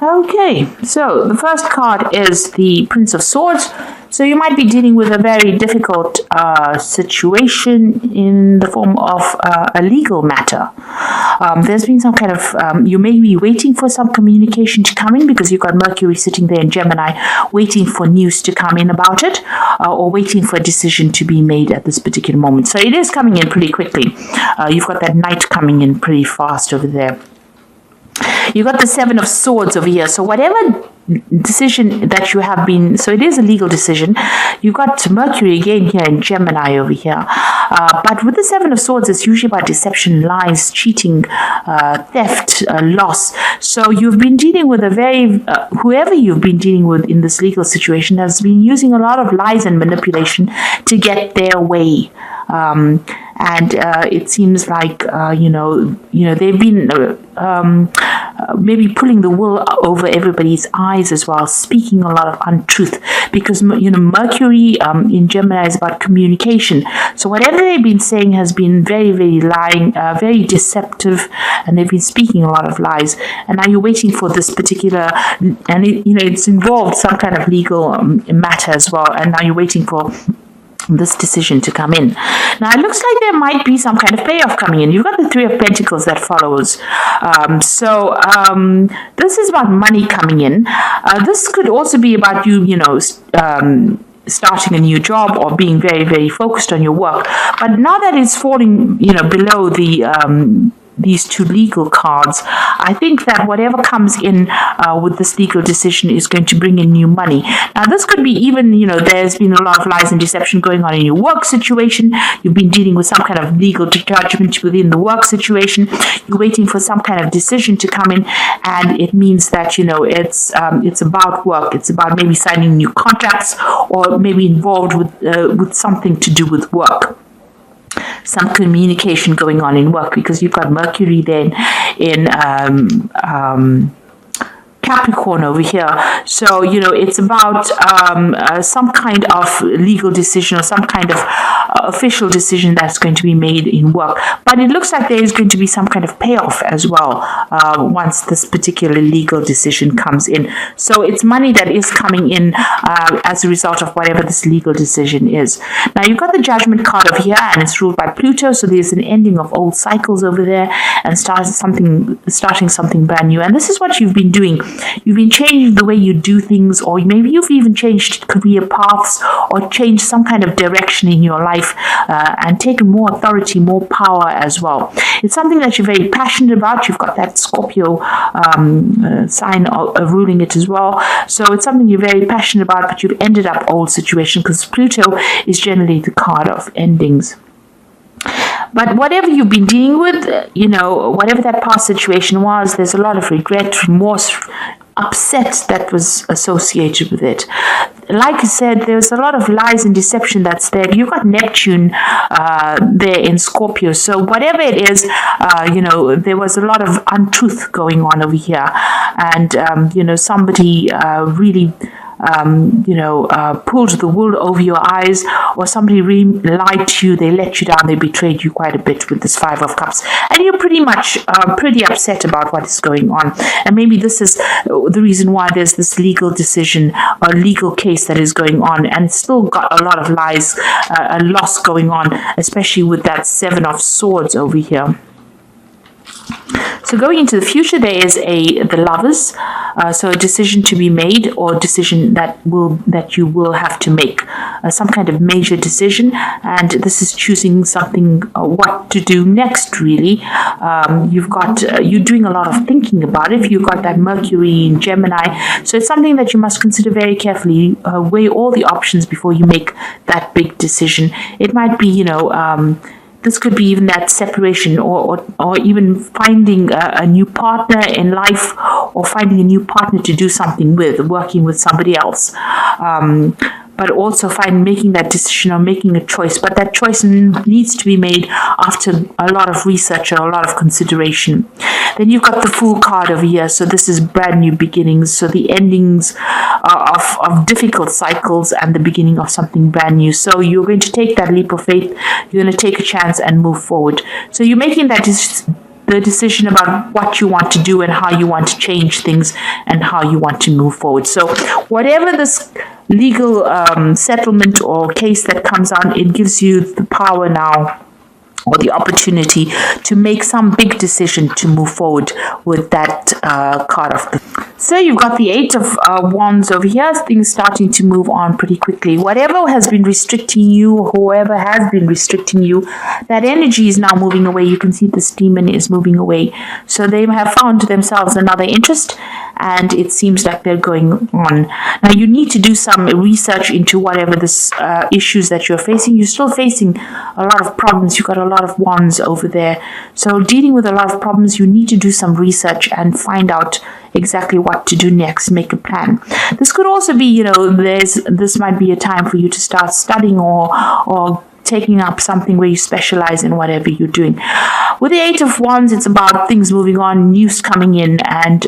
Okay, so the first card is the Prince of Swords. So you might be dealing with a very difficult situation in the form of a legal matter. There's been some kind of, you may be waiting for some communication to come in because you've got Mercury sitting there in Gemini waiting for news to come in about it, or waiting for a decision to be made at this particular moment. So it is coming in pretty quickly. You've got that Knight coming in pretty fast over there. You've got the Seven of Swords over here. So whatever decision that you have been, so it is a legal decision. You've got Mercury again here in Gemini over here. But with the Seven of Swords, it's usually about deception, lies, cheating, theft, loss. So you've been dealing with a very, whoever you've been dealing with in this legal situation has been using a lot of lies and manipulation to get their way. And it seems like they've been maybe pulling the wool over everybody's eyes as well, speaking a lot of untruth, because Mercury in Gemini is about communication. So whatever they've been saying has been very, very lying, very deceptive, and they've been speaking a lot of lies. And now you're waiting for this particular, and it's involved some kind of legal matter as well. And now you're waiting for this decision to come in. Now it looks like there might be some kind of payoff coming in. You've got the Three of Pentacles that follows. This is about money coming in. This could also be about you, starting a new job or being very, very focused on your work. But now that it's falling, below the these two legal cards, I think that whatever comes in with this legal decision is going to bring in new money. Now, this could be even, there's been a lot of lies and deception going on in your work situation. You've been dealing with some kind of legal judgment within the work situation. You're waiting for some kind of decision to come in, and it means that, it's about work. It's about maybe signing new contracts or maybe involved with something to do with work. Some communication going on in work, because you've got Mercury then in Capricorn over here. So, it's about some kind of legal decision or some kind of official decision that's going to be made in work. But it looks like there is going to be some kind of payoff as well once this particular legal decision comes in. So it's money that is coming in as a result of whatever this legal decision is. Now, you've got the Judgment card over here, and it's ruled by Pluto. So there's an ending of old cycles over there and starting something brand new. And this is what you've been doing. You've been changing the way you do things, or maybe you've even changed career paths or changed some kind of direction in your life and taken more authority, more power as well. It's something that you're very passionate about. You've got that Scorpio sign ruling it as well. So it's something you're very passionate about, but you've ended up old situation, because Pluto is generally the card of endings. But whatever you've been dealing with, whatever that past situation was, there's a lot of regret, remorse, upset that was associated with it. Like I said, there's a lot of lies and deception that's there. You've got Neptune there in Scorpio. So whatever it is, there was a lot of untruth going on over here. And, somebody really pulled the wool over your eyes, or somebody really lied to you, they let you down, they betrayed you quite a bit with this Five of Cups. And you're pretty much pretty upset about what is going on. And maybe this is the reason why there's this legal decision or legal case that is going on, and it's still got a lot of lies, a loss going on, especially with that Seven of Swords over here. So going into the future, there is the Lovers, so a decision to be made, or a decision that you will have to make, some kind of major decision, and this is choosing something, what to do next. Really, you're doing a lot of thinking about it. You've got that Mercury in Gemini, so it's something that you must consider very carefully. Weigh all the options before you make that big decision. It might be, this could be even that separation, or even finding a new partner in life, or finding a new partner to do something with, working with somebody else. But also making that decision or making a choice. But that choice needs to be made after a lot of research or a lot of consideration. Then you've got the Fool card over here. So this is brand new beginnings. So the endings of difficult cycles and the beginning of something brand new. So you're going to take that leap of faith. You're going to take a chance and move forward. So you're making that the decision about what you want to do and how you want to change things and how you want to move forward. So whatever this legal settlement or case that comes on, it gives you the power now or the opportunity to make some big decision to move forward with that card of the. So you've got the Eight of Wands over here, things starting to move on pretty quickly. Whatever has been restricting you, whoever has been restricting you, that energy is now moving away. You can see this demon is moving away. So they have found themselves another interest, and it seems like they're going on. Now you need to do some research into whatever this issues that you're facing. You're still facing a lot of problems. You've got a lot of wands over there. So dealing with a lot of problems, you need to do some research and find out exactly what to do next, make a plan. This could also be, this might be a time for you to start studying or taking up something where you specialize in whatever you're doing. With the Eight of Wands, it's about things moving on, news coming in, and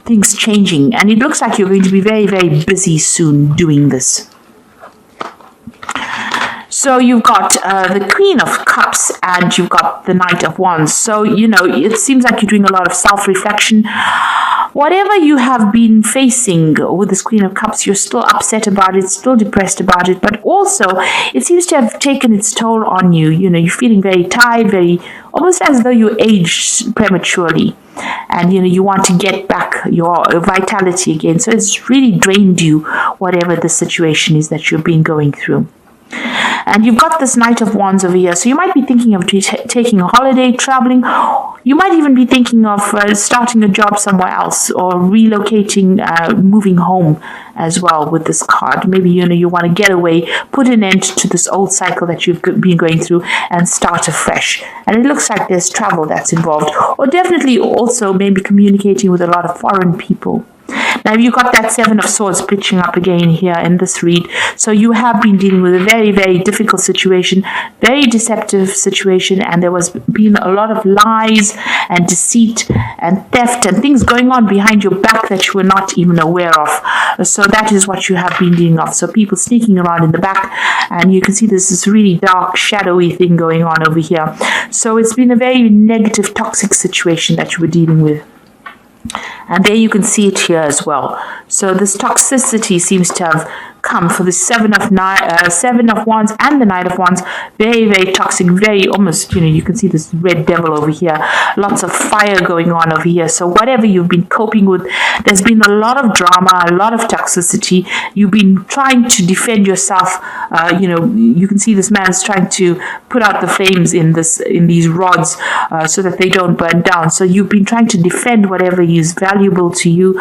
things changing. And it looks like you're going to be very, very busy soon doing this. So you've got the Queen of Cups and you've got the Knight of Wands. So, it seems like you're doing a lot of self-reflection. Whatever you have been facing with this Queen of Cups, you're still upset about it, still depressed about it, but also it seems to have taken its toll on you. You're feeling very tired, very almost as though you aged prematurely. And, you want to get back your vitality again. So it's really drained you, whatever the situation is that you've been going through. And you've got this Knight of Wands over here. So you might be thinking of taking a holiday, traveling. You might even be thinking of starting a job somewhere else or relocating, moving home as well with this card. Maybe, you want to get away, put an end to this old cycle that you've been going through and start afresh. And it looks like there's travel that's involved. Or definitely also maybe communicating with a lot of foreign people. Now, you've got that Seven of Swords pitching up again here in this read. So you have been dealing with a very, very difficult situation, very deceptive situation, and there was been a lot of lies and deceit and theft and things going on behind your back that you were not even aware of. So that is what you have been dealing with. So people sneaking around in the back, and you can see there's this really dark, shadowy thing going on over here. So it's been a very negative, toxic situation that you were dealing with. And there you can see it here as well. So this toxicity seems to have come for the Seven of Wands and the Knight of Wands. Very, very toxic, very almost, you can see this red devil over here. Lots of fire going on over here. So whatever you've been coping with, there's been a lot of drama, a lot of toxicity. You've been trying to defend yourself. You can see this man is trying to put out the flames in these rods so that they don't burn down. So you've been trying to defend whatever is valuable to you,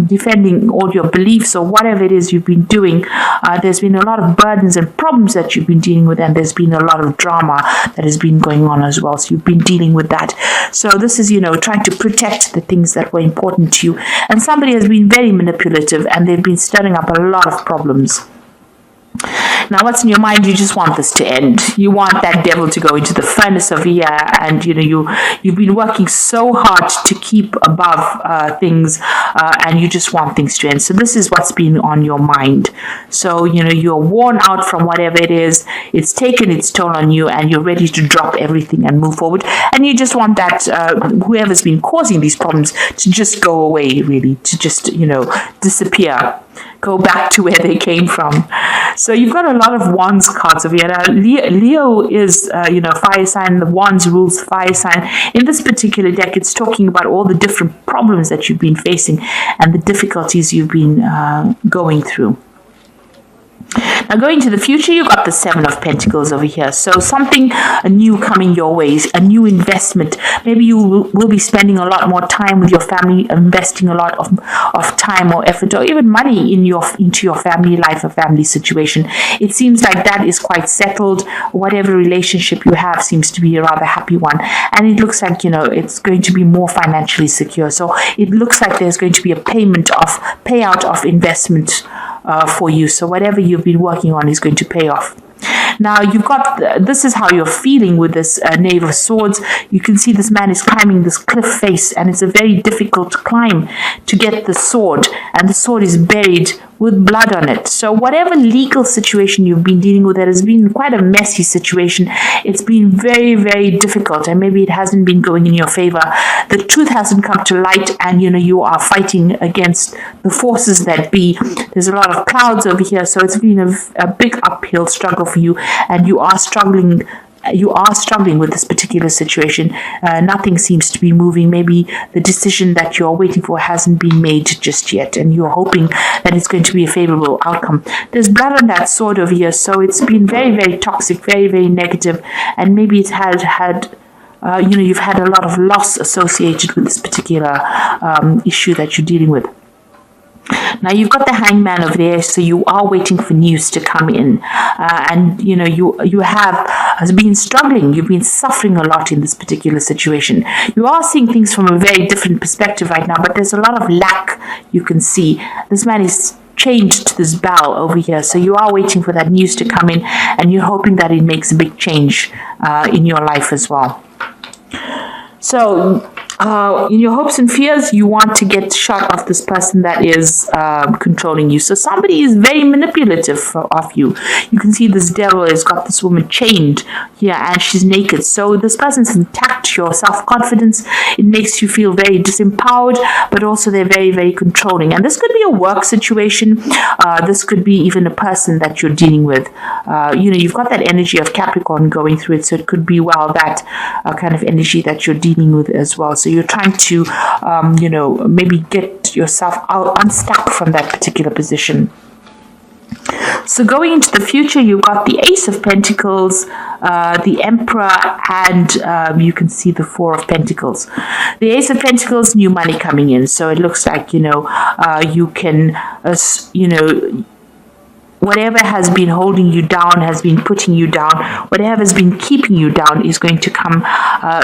defending all your beliefs or whatever it is you've been doing. There's been a lot of burdens and problems that you've been dealing with, and there's been a lot of drama that has been going on as well. So you've been dealing with that. So this is, trying to protect the things that were important to you. And somebody has been very manipulative, and they've been stirring up a lot of problems. Now, what's in your mind? You just want this to end. You want that devil to go into the furnace of here, and you've been working so hard to keep above things, and you just want things to end. So this is what's been on your mind. So you're worn out from whatever it is. It's taken its toll on you, and you're ready to drop everything and move forward. And you just want that whoever's been causing these problems to just go away, really, to just disappear. Go back to where they came from. So you've got a lot of Wands cards over here. Leo is, fire sign. The Wands rules fire sign. In this particular deck, it's talking about all the different problems that you've been facing and the difficulties you've been going through. Now, going to the future, you've got the Seven of Pentacles over here. So something new coming your way, a new investment. Maybe you will be spending a lot more time with your family, investing a lot of time or effort or even money into your family life or family situation. It seems like that is quite settled. Whatever relationship you have seems to be a rather happy one. And it looks like, it's going to be more financially secure. So it looks like there's going to be a payout of investment for you. So whatever you've been working on is going to pay off. Now, you've got, this is how you're feeling with this Knave of Swords. You can see this man is climbing this cliff face, and it's a very difficult climb to get the sword, and the sword is buried with blood on it. So whatever legal situation you've been dealing with, that has been quite a messy situation. It's been very, very difficult, and maybe it hasn't been going in your favor. The truth hasn't come to light, and you are fighting against the forces that be. There's a lot of clouds over here, so it's been a big uphill struggle for you, and you are struggling with this particular situation. Nothing seems to be moving. Maybe the decision that you're waiting for hasn't been made just yet, and you're hoping that it's going to be a favorable outcome. There's blood on that sword over here, so it's been very, very toxic, very, very negative, and maybe it's you've had a lot of loss associated with this particular issue that you're dealing with. Now you've got the hangman over there, so you are waiting for news to come in, and you have been struggling. You've been suffering a lot in this particular situation. You are seeing things from a very different perspective right now, but there's a lot of lack you can see. This man is changed to this bell over here, so you are waiting for that news to come in, and you're hoping that it makes a big change in your life as well. So in your hopes and fears, you want to get shot of this person that is controlling you. So somebody is very manipulative of you. You can see this devil has got this woman chained here, and she's naked. So this person's attacked your self-confidence. It makes you feel very disempowered, but also they're very, very controlling. And this could be a work situation. This could be even a person that you're dealing with. You've got that energy of Capricorn going through it, so it could be that kind of energy that you're dealing with as well. So you're trying to, maybe get yourself unstuck from that particular position. So going into the future, you've got the Ace of Pentacles, the Emperor, and you can see the Four of Pentacles. The Ace of Pentacles, new money coming in. So it looks like, you can, whatever has been holding you down, has been putting you down, whatever has been keeping you down is going to come,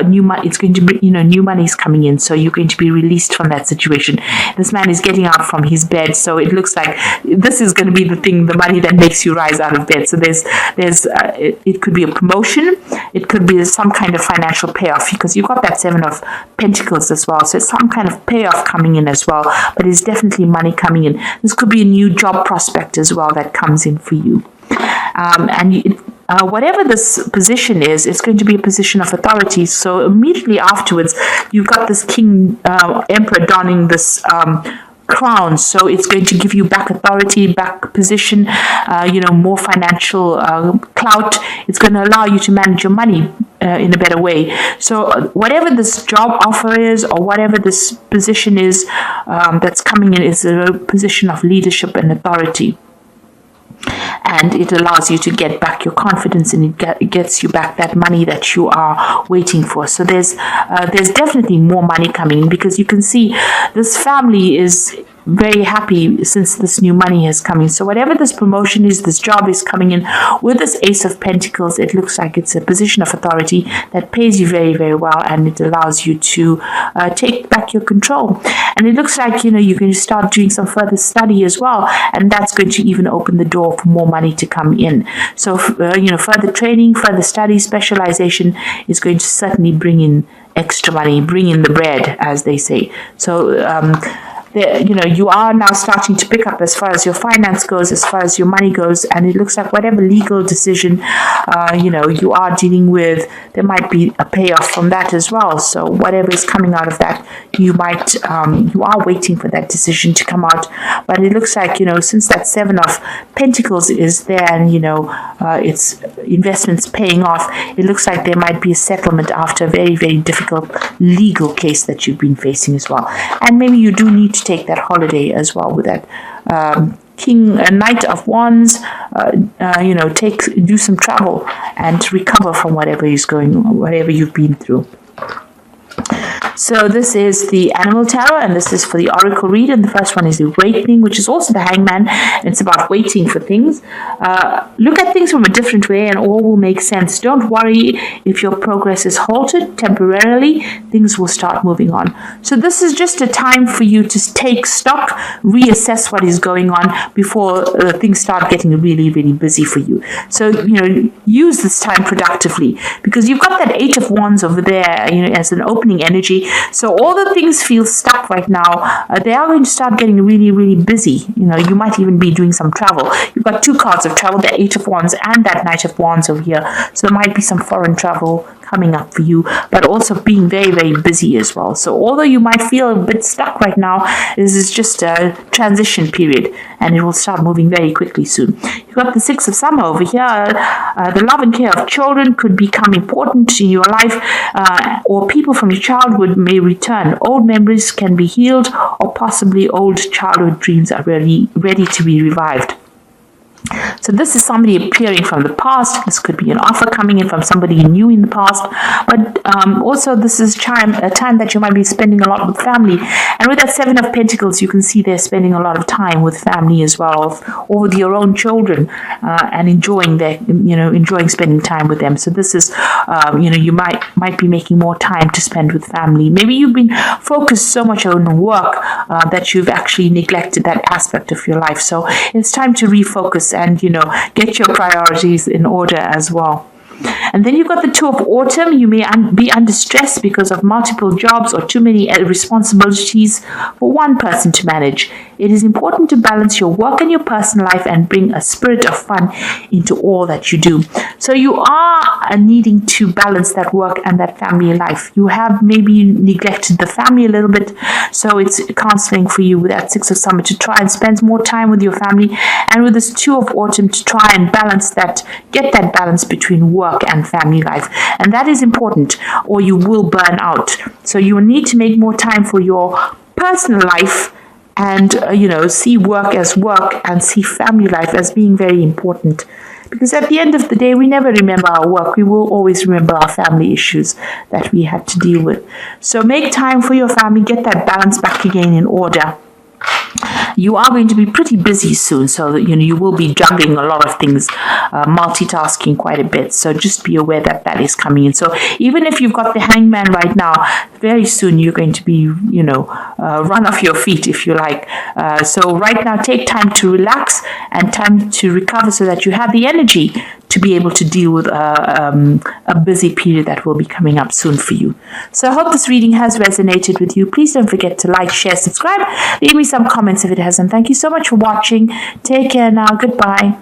new money. It's going to be, new money is coming in. So you're going to be released from that situation. This man is getting out from his bed. So it looks like this is going to be the money that makes you rise out of bed. So it could be a promotion. It could be some kind of financial payoff, because you've got that Seven of Pentacles as well. So it's some kind of payoff coming in as well, but it's definitely money coming in. This could be a new job prospect as well that comes in for you. Whatever this position is, it's going to be a position of authority. So immediately afterwards, you've got this King Emperor donning this crown. So it's going to give you back authority, back position, more financial clout. It's going to allow you to manage your money in a better way. So whatever this job offer is, or whatever this position is that's coming in, is a position of leadership and authority. And it allows you to get back your confidence, and it gets you back that money that you are waiting for. So there's definitely more money coming in, because you can see this family is very happy since this new money is coming. So whatever this promotion is, this job is coming in with this Ace of Pentacles, it looks like it's a position of authority that pays you very, very well, and it allows you to take back your control. And it looks like, you can start doing some further study as well, and that's going to even open the door for more money to come in. So, further training, further study, specialization is going to certainly bring in extra money, bring in the bread, as they say. So, you are now starting to pick up as far as your finance goes, as far as your money goes, and it looks like whatever legal decision, you are dealing with, there might be a payoff from that as well. So whatever is coming out of that, you are waiting for that decision to come out. But it looks like, since that Seven of Pentacles is there, and, it's investments paying off, it looks like there might be a settlement after a very, very difficult legal case that you've been facing as well. And maybe you do need to take that holiday as well with that Knight of Wands. Do some travel and recover from whatever you've been through. So this is the Animal Tarot, and this is for the Oracle read. And the first one is the Awakening, which is also the Hangman. And it's about waiting for things. Look at things from a different way, and all will make sense. Don't worry if your progress is halted temporarily. Things will start moving on. So this is just a time for you to take stock, reassess what is going on before things start getting really, really busy for you. So, use this time productively, because you've got that Eight of Wands over there, as an opening energy. okay? So all the things feel stuck right now. They are going to start getting really, really busy. You might even be doing some travel. You've got two cards of travel, the Eight of Wands and that Knight of Wands over here. So there might be some foreign travel coming up for you, but also being very, very busy as well. So although you might feel a bit stuck right now, this is just a transition period, and it will start moving very quickly soon. You've got the Six of Summer over here. The love and care of children could become important in your life, or people from your childhood may return. Old memories can be healed, or possibly old childhood dreams are really ready to be revived. So this is somebody appearing from the past. This could be an offer coming in from somebody you knew in the past. But also this is a time that you might be spending a lot with family. And with that Seven of Pentacles, you can see they're spending a lot of time with family as well, or with your own children, and enjoying spending time with them. So this is, you might be making more time to spend with family. Maybe you've been focused so much on work that you've actually neglected that aspect of your life. So it's time to refocus and get your priorities in order as well. And then you've got the Two of Autumn. You may be under stress because of multiple jobs or too many responsibilities for one person to manage. It is important to balance your work and your personal life and bring a spirit of fun into all that you do. So you are needing to balance that work and that family life. You have maybe neglected the family a little bit, so it's counseling for you with that Six of Summer to try and spend more time with your family, and with this Two of Autumn to try and get that balance between work and family life. And that is important, or you will burn out. So you will need to make more time for your personal life and see work as work and see family life as being very important. Because at the end of the day, we never remember our work. We will always remember our family issues that we had to deal with. So make time for your family, get that balance back again in order. You are going to be pretty busy soon, so that you will be juggling a lot of things, multitasking quite a bit. So just be aware that is coming in. So even if you've got the Hangman right now, very soon you're going to be, run off your feet, if you like. So right now, take time to relax and time to recover so that you have the energy to be able to deal with a busy period that will be coming up soon for you. So I hope this reading has resonated with you. Please don't forget to like, share, subscribe. Leave me some comments if it hasn't. Thank you so much for watching. Take care now. Goodbye.